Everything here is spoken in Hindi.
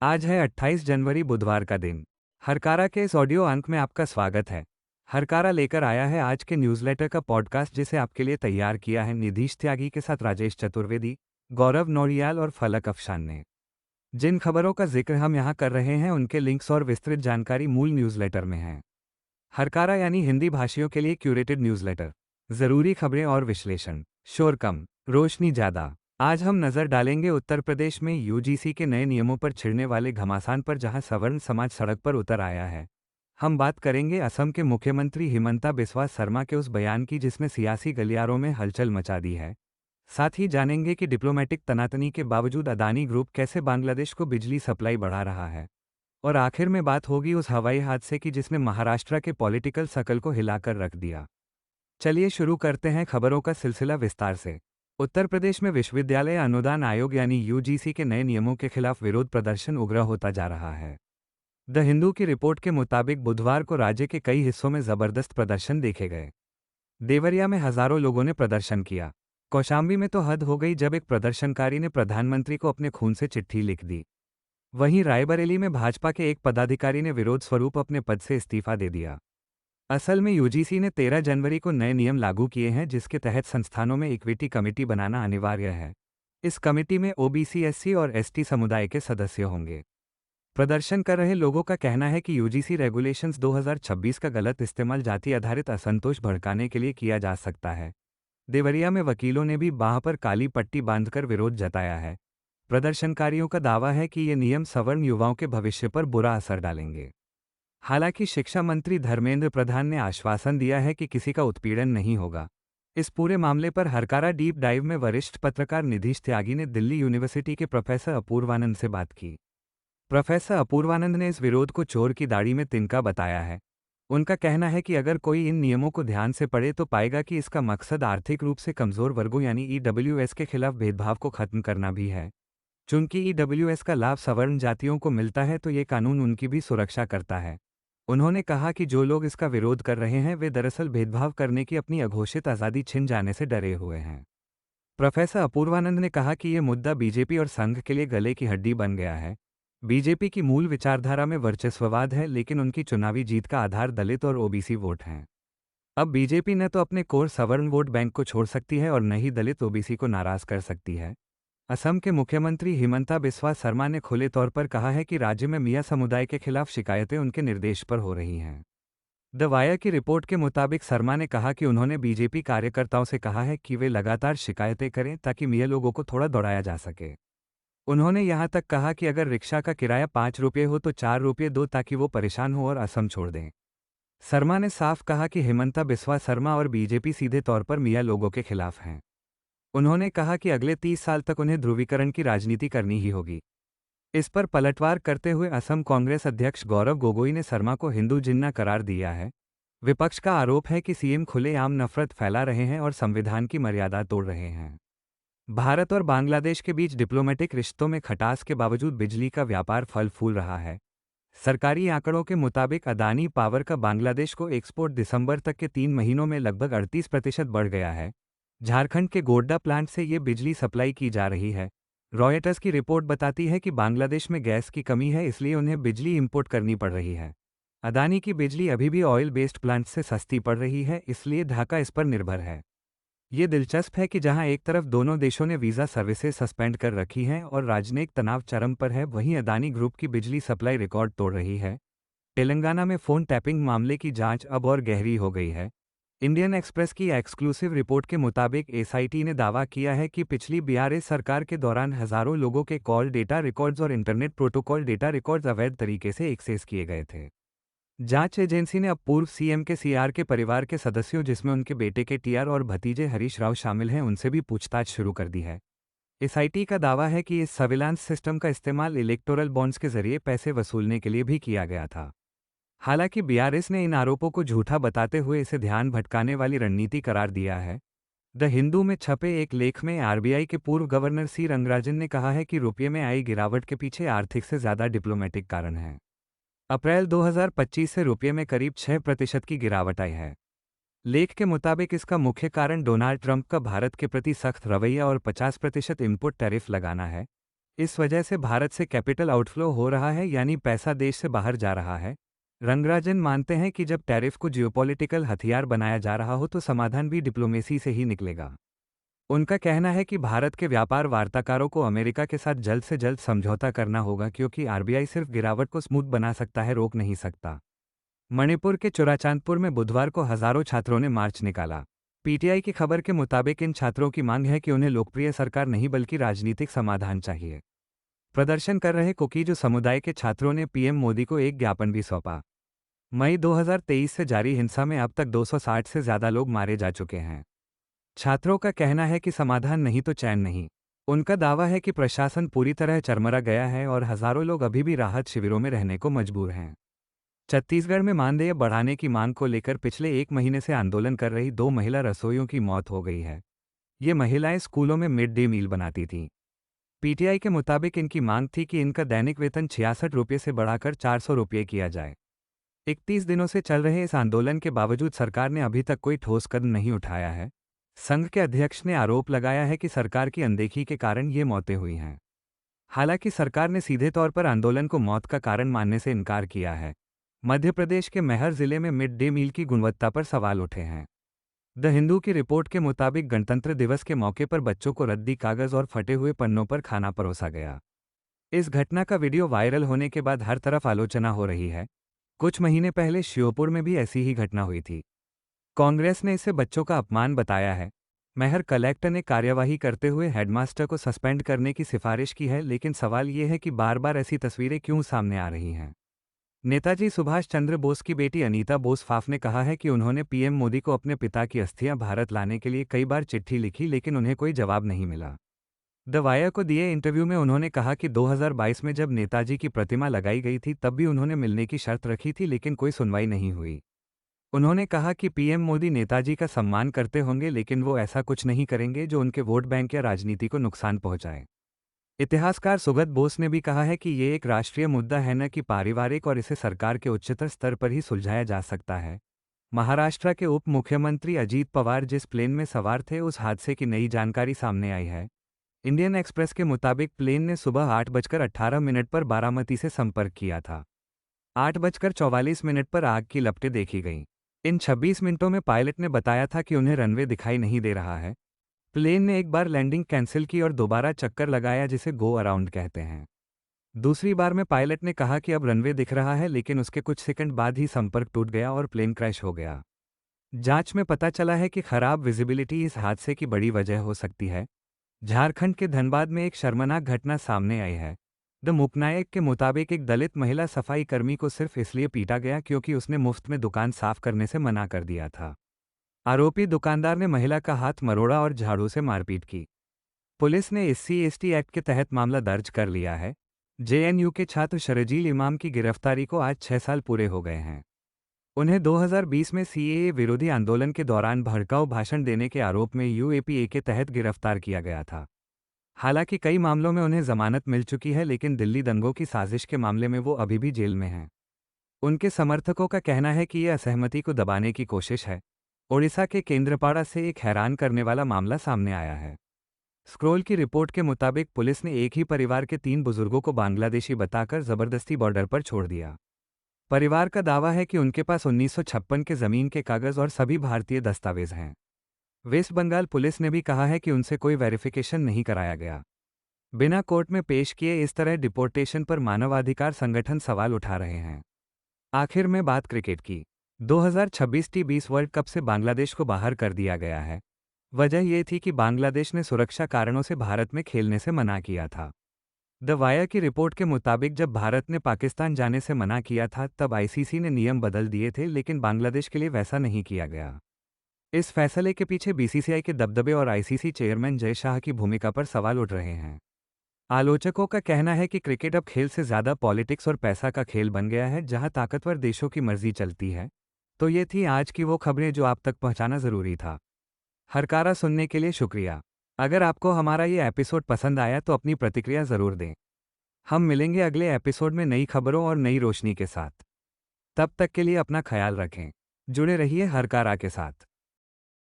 आज है 28 जनवरी बुधवार का दिन। हरकारा के इस ऑडियो अंक में आपका स्वागत है। हरकारा लेकर आया है आज के न्यूज़लेटर का पॉडकास्ट जिसे आपके लिए तैयार किया है निधीश त्यागी के साथ राजेश चतुर्वेदी, गौरव नौरियाल और फलक अफशान ने। जिन खबरों का जिक्र हम यहाँ कर रहे हैं उनके लिंक्स और विस्तृत जानकारी मूल न्यूज़लेटर में है। हरकारा यानी हिंदी भाषियों के लिए क्यूरेटेड न्यूज़लेटर। ज़रूरी खबरें और विश्लेषण, शोर कम, रोशनी ज़्यादा। आज हम नजर डालेंगे उत्तर प्रदेश में यूजीसी के नए नियमों पर छिड़ने वाले घमासान पर जहां सवर्ण समाज सड़क पर उतर आया है। हम बात करेंगे असम के मुख्यमंत्री हिमंता बिस्वा शर्मा के उस बयान की जिसने सियासी गलियारों में हलचल मचा दी है। साथ ही जानेंगे कि डिप्लोमेटिक तनातनी के बावजूद अदानी ग्रुप कैसे बांग्लादेश को बिजली सप्लाई बढ़ा रहा है। और आखिर में बात होगी उस हवाई हादसे की जिसने महाराष्ट्र के पॉलिटिकल सर्कल को हिलाकर रख दिया। चलिए शुरू करते हैं खबरों का सिलसिला विस्तार से। उत्तर प्रदेश में विश्वविद्यालय अनुदान आयोग यानी यूजीसी के नए नियमों के खिलाफ विरोध प्रदर्शन उग्र होता जा रहा है। द हिंदू की रिपोर्ट के मुताबिक बुधवार को राज्य के कई हिस्सों में जबरदस्त प्रदर्शन देखे गए। देवरिया में हजारों लोगों ने प्रदर्शन किया। कौशाम्बी में तो हद हो गई जब एक प्रदर्शनकारी ने प्रधानमंत्री को अपने खून से चिट्ठी लिख दी। वहीं रायबरेली में भाजपा के एक पदाधिकारी ने विरोध स्वरूप अपने पद से इस्तीफा दे दिया। असल में यूजीसी ने 13 जनवरी को नए नियम लागू किए हैं जिसके तहत संस्थानों में इक्विटी कमेटी बनाना अनिवार्य है। इस कमेटी में ओबीसी, एससी और एसटी समुदाय के सदस्य होंगे। प्रदर्शन कर रहे लोगों का कहना है कि यूजीसी रेगुलेशंस 2026 का गलत इस्तेमाल जाति आधारित असंतोष भड़काने के लिए किया जा सकता है। देवरिया में वकीलों ने भी बाह पर काली पट्टी बांधकर विरोध जताया है। प्रदर्शनकारियों का दावा है कि ये नियम सवर्ण युवाओं के भविष्य पर बुरा असर डालेंगे। हालांकि शिक्षा मंत्री धर्मेंद्र प्रधान ने आश्वासन दिया है कि किसी का उत्पीड़न नहीं होगा। इस पूरे मामले पर हरकारा डीप डाइव में वरिष्ठ पत्रकार निधीश त्यागी ने दिल्ली यूनिवर्सिटी के प्रोफेसर अपूर्वानंद से बात की। प्रोफेसर अपूर्वानंद ने इस विरोध को चोर की दाढ़ी में तिनका बताया है। उनका कहना है कि अगर कोई इन नियमों को ध्यान से पढ़े तो पाएगा कि इसका मकसद आर्थिक रूप से कमजोर वर्गों यानी ईडब्ल्यूएस के खिलाफ भेदभाव को खत्म करना भी है। चूंकि ईडब्ल्यूएस का लाभ सवर्ण जातियों को मिलता है तो ये कानून उनकी भी सुरक्षा करता है। उन्होंने कहा कि जो लोग इसका विरोध कर रहे हैं वे दरअसल भेदभाव करने की अपनी अघोषित आज़ादी छिन जाने से डरे हुए हैं। प्रोफेसर अपूर्वानंद ने कहा कि ये मुद्दा बीजेपी और संघ के लिए गले की हड्डी बन गया है। बीजेपी की मूल विचारधारा में वर्चस्ववाद है लेकिन उनकी चुनावी जीत का आधार दलित और ओबीसी वोट हैं। अब बीजेपी न तो अपने कोर सवर्ण वोट बैंक को छोड़ सकती है और न ही दलित ओबीसी को नाराज कर सकती है। असम के मुख्यमंत्री हिमंता बिस्वा शर्मा ने खुले तौर पर कहा है कि राज्य में मियां समुदाय के खिलाफ शिकायतें उनके निर्देश पर हो रही हैं। द वायर की रिपोर्ट के मुताबिक शर्मा ने कहा कि उन्होंने बीजेपी कार्यकर्ताओं से कहा है कि वे लगातार शिकायतें करें ताकि मियां लोगों को थोड़ा दौड़ाया जा सके। उन्होंने यहां तक कहा कि अगर रिक्शा का किराया 5 रुपये हो तो 4 रुपये दो ताकि वो परेशान हो और असम छोड़ दें। शर्मा ने साफ कहा कि हिमंता बिस्वा शर्मा और बीजेपी सीधे तौर पर मियां लोगों के खिलाफ हैं। उन्होंने कहा कि अगले 30 साल तक उन्हें ध्रुवीकरण की राजनीति करनी ही होगी। इस पर पलटवार करते हुए असम कांग्रेस अध्यक्ष गौरव गोगोई ने शर्मा को हिंदू जिन्ना करार दिया है। विपक्ष का आरोप है कि सीएम खुलेआम नफरत फैला रहे हैं और संविधान की मर्यादा तोड़ रहे हैं। भारत और बांग्लादेश के बीच डिप्लोमेटिक रिश्तों में खटास के बावजूद बिजली का व्यापार फल फूल रहा है। सरकारी आंकड़ों के मुताबिक अदानी पावर का बांग्लादेश को एक्सपोर्ट दिसंबर तक के 3 महीनों में लगभग 38% बढ़ गया है। झारखंड के गोड्डा प्लांट से ये बिजली सप्लाई की जा रही है। रॉयटर्स की रिपोर्ट बताती है कि बांग्लादेश में गैस की कमी है इसलिए उन्हें बिजली इंपोर्ट करनी पड़ रही है। अदानी की बिजली अभी भी ऑयल बेस्ड प्लांट से सस्ती पड़ रही है इसलिए ढाका इस पर निर्भर है। ये दिलचस्प है कि जहां एक तरफ दोनों देशों ने वीज़ा सर्विसेज सस्पेंड कर रखी हैं और राजनयिक तनाव चरम पर है, वहीं अदानी ग्रुप की बिजली सप्लाई रिकॉर्ड तोड़ रही है। तेलंगाना में फ़ोन टैपिंग मामले की जांच अब और गहरी हो गई है। इंडियन एक्सप्रेस की एक्सक्लूसिव रिपोर्ट के मुताबिक एसआईटी ने दावा किया है कि पिछली बीआरएस सरकार के दौरान हजारों लोगों के कॉल डेटा रिकॉर्ड्स और इंटरनेट प्रोटोकॉल डेटा रिकॉर्ड्स अवैध तरीके से एक्सेस किए गए थे। जांच एजेंसी ने अब पूर्व सीएम के सीआर के परिवार के सदस्यों जिसमें उनके बेटे के टीआर और भतीजे हरीश राव शामिल हैं उनसे भी पूछताछ शुरू कर दी है। एसआईटी का दावा है कि इस सर्विलांस सिस्टम का इस्तेमाल इलेक्टोरल बॉन्ड्स के जरिए पैसे वसूलने के लिए भी किया गया था। हालांकि बीआरएस ने इन आरोपों को झूठा बताते हुए इसे ध्यान भटकाने वाली रणनीति करार दिया है। द हिंदू में छपे एक लेख में आरबीआई के पूर्व गवर्नर सी रंगराजन ने कहा है कि रुपये में आई गिरावट के पीछे आर्थिक से ज्यादा डिप्लोमेटिक कारण है। अप्रैल 2025 से रुपये में करीब 6% की गिरावट आई है। लेख के मुताबिक इसका मुख्य कारण डोनाल्ड ट्रंप का भारत के प्रति सख्त रवैया और 50% इनपुट टैरिफ लगाना है। इस वजह से भारत से कैपिटल आउटफ्लो हो रहा है, यानी पैसा देश से बाहर जा रहा है। रंगराजन मानते हैं कि जब टैरिफ को जियोपॉलिटिकल हथियार बनाया जा रहा हो तो समाधान भी डिप्लोमेसी से ही निकलेगा। उनका कहना है कि भारत के व्यापार वार्ताकारों को अमेरिका के साथ जल्द से जल्द समझौता करना होगा, क्योंकि आरबीआई सिर्फ गिरावट को स्मूथ बना सकता है, रोक नहीं सकता। मणिपुर के चुराचांदपुर में बुधवार को हजारों छात्रों ने मार्च निकाला। पीटीआई की खबर के मुताबिक इन छात्रों की मांग है कि उन्हें लोकप्रिय सरकार नहीं बल्कि राजनीतिक समाधान चाहिए। प्रदर्शन कर रहे कोकीजो समुदाय के छात्रों ने पीएम मोदी को एक ज्ञापन भी सौंपा। मई 2023 से जारी हिंसा में अब तक 260 से ज्यादा लोग मारे जा चुके हैं। छात्रों का कहना है कि समाधान नहीं तो चैन नहीं। उनका दावा है कि प्रशासन पूरी तरह चरमरा गया है और हजारों लोग अभी भी राहत शिविरों में रहने को मजबूर हैं। छत्तीसगढ़ में मानदेय बढ़ाने की मांग को लेकर पिछले एक महीने से आंदोलन कर रही 2 महिला रसोइयों की मौत हो गई है। ये महिलाएं स्कूलों में मिड डे मील बनाती थीं। पीटीआई के मुताबिक इनकी मांग थी कि इनका दैनिक वेतन 66 रुपये से बढ़ाकर 400 रुपये किया जाए। 31 दिनों से चल रहे इस आंदोलन के बावजूद सरकार ने अभी तक कोई ठोस कदम नहीं उठाया है। संघ के अध्यक्ष ने आरोप लगाया है कि सरकार की अनदेखी के कारण ये मौतें हुई हैं। हालांकि सरकार ने सीधे तौर पर आंदोलन को मौत का कारण मानने से इनकार किया है। मध्य प्रदेश के मैहर जिले में मिड डे मील की गुणवत्ता पर सवाल उठे हैं। द हिंदू की रिपोर्ट के मुताबिक गणतंत्र दिवस के मौके पर बच्चों को रद्दी कागज और फटे हुए पन्नों पर खाना परोसा गया। इस घटना का वीडियो वायरल होने के बाद हर तरफ आलोचना हो रही है। कुछ महीने पहले श्योपुर में भी ऐसी ही घटना हुई थी। कांग्रेस ने इसे बच्चों का अपमान बताया है। मैहर कलेक्टर ने कार्यवाही करते हुए हेडमास्टर को सस्पेंड करने की सिफारिश की है, लेकिन सवाल ये है कि बार बार ऐसी तस्वीरें क्यों सामने आ रही हैं। नेताजी सुभाष चंद्र बोस की बेटी अनीता बोस फाफ ने कहा है कि उन्होंने पीएम मोदी को अपने पिता की अस्थियां भारत लाने के लिए कई बार चिट्ठी लिखी, लेकिन उन्हें कोई जवाब नहीं मिला। द वायर को दिए इंटरव्यू में उन्होंने कहा कि 2022 में जब नेताजी की प्रतिमा लगाई गई थी तब भी उन्होंने मिलने की शर्त रखी थी, लेकिन कोई सुनवाई नहीं हुई। उन्होंने कहा कि पीएम मोदी नेताजी का सम्मान करते होंगे, लेकिन वो ऐसा कुछ नहीं करेंगे जो उनके वोट बैंक या राजनीति को नुकसान पहुंचाए। इतिहासकार सुगत बोस ने भी कहा है कि ये एक राष्ट्रीय मुद्दा है, न कि पारिवारिक, और इसे सरकार के उच्चतर स्तर पर ही सुलझाया जा सकता है। महाराष्ट्र के उप मुख्यमंत्री अजीत पवार जिस प्लेन में सवार थे उस हादसे की नई जानकारी सामने आई है। इंडियन एक्सप्रेस के मुताबिक प्लेन ने सुबह 8:18 पर बारामती से संपर्क किया था। 8:44 पर आग की लपटें देखी गईं। इन 26 मिनटों में पायलट ने बताया था कि उन्हें रनवे दिखाई नहीं दे रहा है। प्लेन ने एक बार लैंडिंग कैंसिल की और दोबारा चक्कर लगाया, जिसे गो अराउंड कहते हैं। दूसरी बार में पायलट ने कहा कि अब रनवे दिख रहा है, लेकिन उसके कुछ सेकंड बाद ही संपर्क टूट गया और प्लेन क्रैश हो गया। जांच में पता चला है कि खराब विजिबिलिटी इस हादसे की बड़ी वजह हो सकती है। झारखंड के धनबाद में एक शर्मनाक घटना सामने आई है। द मुकनायक के मुताबिक एक दलित महिला सफाई कर्मी को सिर्फ इसलिए पीटा गया क्योंकि उसने मुफ्त में दुकान साफ करने से मना कर दिया था। आरोपी दुकानदार ने महिला का हाथ मरोड़ा और झाड़ू से मारपीट की। पुलिस ने SC/ST एक्ट के तहत मामला दर्ज कर लिया है। जेएनयू के छात्र शरजील इमाम की गिरफ्तारी को आज 6 साल पूरे हो गए हैं। उन्हें 2020 में सीएए विरोधी आंदोलन के दौरान भड़काऊ भाषण देने के आरोप में यूएपीए के तहत गिरफ्तार किया गया था। हालांकि कई मामलों में उन्हें जमानत मिल चुकी है, लेकिन दिल्ली दंगों की साजिश के मामले में वो अभी भी जेल में हैं। उनके समर्थकों का कहना है कि ये असहमति को दबाने की कोशिश है। ओडिशा के केंद्रपाड़ा से एक हैरान करने वाला मामला सामने आया है। स्क्रोल की रिपोर्ट के मुताबिक पुलिस ने एक ही परिवार के 3 बुजुर्गों को बांग्लादेशी बताकर जबरदस्ती बॉर्डर पर छोड़ दिया। परिवार का दावा है कि उनके पास 1956 के जमीन के कागज और सभी भारतीय दस्तावेज हैं। वेस्ट बंगाल पुलिस ने भी कहा है कि उनसे कोई वेरिफिकेशन नहीं कराया गया। बिना कोर्ट में पेश किए इस तरह डिपोर्टेशन पर मानवाधिकार संगठन सवाल उठा रहे हैं। आखिर में बात क्रिकेट की। 2026 T20 वर्ल्ड कप से बांग्लादेश को बाहर कर दिया गया है। वजह यह थी कि बांग्लादेश ने सुरक्षा कारणों से भारत में खेलने से मना किया था। द वायर की रिपोर्ट के मुताबिक जब भारत ने पाकिस्तान जाने से मना किया था तब आईसीसी ने नियम बदल दिए थे, लेकिन बांग्लादेश के लिए वैसा नहीं किया गया। इस फैसले के पीछे बीसीसीआई के दबदबे और आईसीसी चेयरमैन जय शाह की भूमिका पर सवाल उठ रहे हैं। आलोचकों का कहना है कि क्रिकेट अब खेल से ज़्यादा पॉलिटिक्स और पैसा का खेल बन गया है, जहां ताकतवर देशों की मर्जी चलती है। तो ये थी आज की वो खबरें जो आप तक पहुंचाना ज़रूरी था। हरकारा सुनने के लिए शुक्रिया। अगर आपको हमारा ये एपिसोड पसंद आया तो अपनी प्रतिक्रिया ज़रूर दें। हम मिलेंगे अगले एपिसोड में नई खबरों और नई रोशनी के साथ। तब तक के लिए अपना ख्याल रखें। जुड़े रहिए हरकारा के साथ।